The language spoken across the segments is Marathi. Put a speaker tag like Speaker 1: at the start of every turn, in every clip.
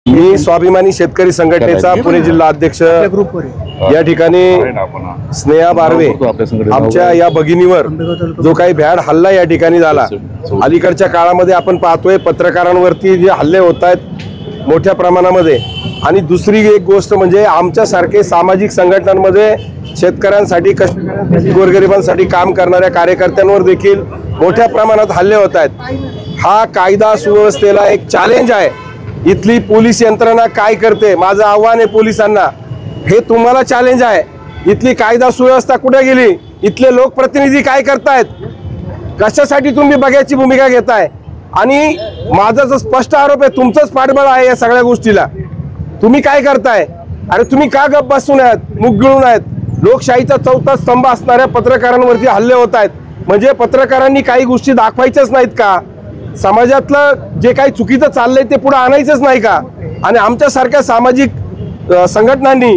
Speaker 1: मी स्वाभिमानी शेतकरी संघटनेचा पुणे जिल्हा अध्यक्ष या ठिकाणी स्नेहा बारवे आमच्या या भगिनीवर जो काही भ्याड हल्ला या ठिकाणी झाला, अलीकडच्या काळामध्ये आपण पाहतोय पत्रकारांवरती जे हल्ले होत आहेत मोठ्या प्रमाणामध्ये। आणि दुसरी एक गोष्ट म्हणजे आमच्यासारखे सामाजिक संघटनांमध्ये शेतकऱ्यांसाठी गोरगरिबांसाठी काम करणाऱ्या कार्यकर्त्यांवर देखील मोठ्या प्रमाणात हल्ले होत आहेत। हा कायदा सुव्यवस्थेला एक चॅलेंज आहे। इथली पोलीस यंत्रणा काय करते, माझं आव्हान आहे पोलिसांना, हे तुम्हाला चॅलेंज आहे। इथली कायदा सुव्यवस्था कुठे गेली, इथले लोकप्रतिनिधी काय करतायत, कशासाठी तुम्ही बघ्याची भूमिका घेताय। आणि माझा जो स्पष्ट आरोप आहे तुमचंच पाठबळ आहे या सगळ्या गोष्टीला। तुम्ही काय करताय, अरे तुम्ही का गप्प बसून आहेत, मुख गिळून आहेत। लोकशाहीचा चौथा स्तंभ असणाऱ्या पत्रकारांवरती हल्ले होत आहेत, म्हणजे पत्रकारांनी काही गोष्टी दाखवायच्याच नाहीत का, समाजातलं जे काही चुकीचं चाललंय ते पुढे आणायचंच नाही का। आणि आमच्यासारख्या सामाजिक संघटनांनी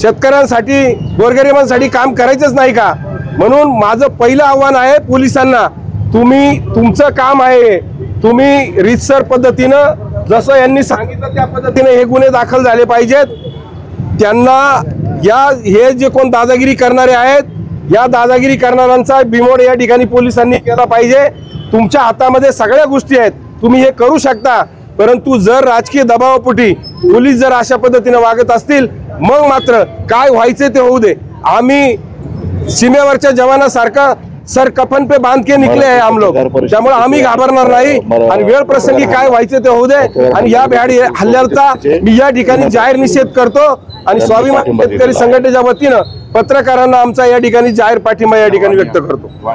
Speaker 1: शेतकऱ्यांसाठी गोरगरिबांसाठी काम करायचंच नाही का। म्हणून माझं पहिलं आव्हान आहे पोलिसांना, तुम्ही तुमचं काम आहे, तुम्ही रीतसर पद्धतीनं जसं यांनी सांगितलं त्या पद्धतीने हे गुन्हे दाखल झाले पाहिजेत। त्यांना हे जे कोण दादागिरी करणारे आहेत या दादागिरी करणाऱ्यांचा बिमोड या ठिकाणी पोलिसांनी केला पाहिजे। तुमच्या हातामध्ये सगळ्या गोष्टी आहेत, तुम्ही हे करू शकता, परंतु जर राजकीय दबावापोटी पोलीस जर अशा पद्धतीने वागत असतील मग मात्र काय व्हायचे ते होऊ दे। आम्ही सीमेवरच्या जवानासारखा सर कफन पे बांध के निकले आहे हम लोग, त्यामुळे आम्ही घाबरणार नाही। आणि वेळ प्रसंगी काय व्हायचे ते होऊ दे। आणि या भ्याड हल्ल्याचा मी या ठिकाणी जाहीर निषेध करतो आणि स्वाभिमानी शेतकरी संघटनेच्या वतीनं पत्रकारांना आमचा या ठिकाणी जाहीर पाठिंबा या ठिकाणी व्यक्त करतो।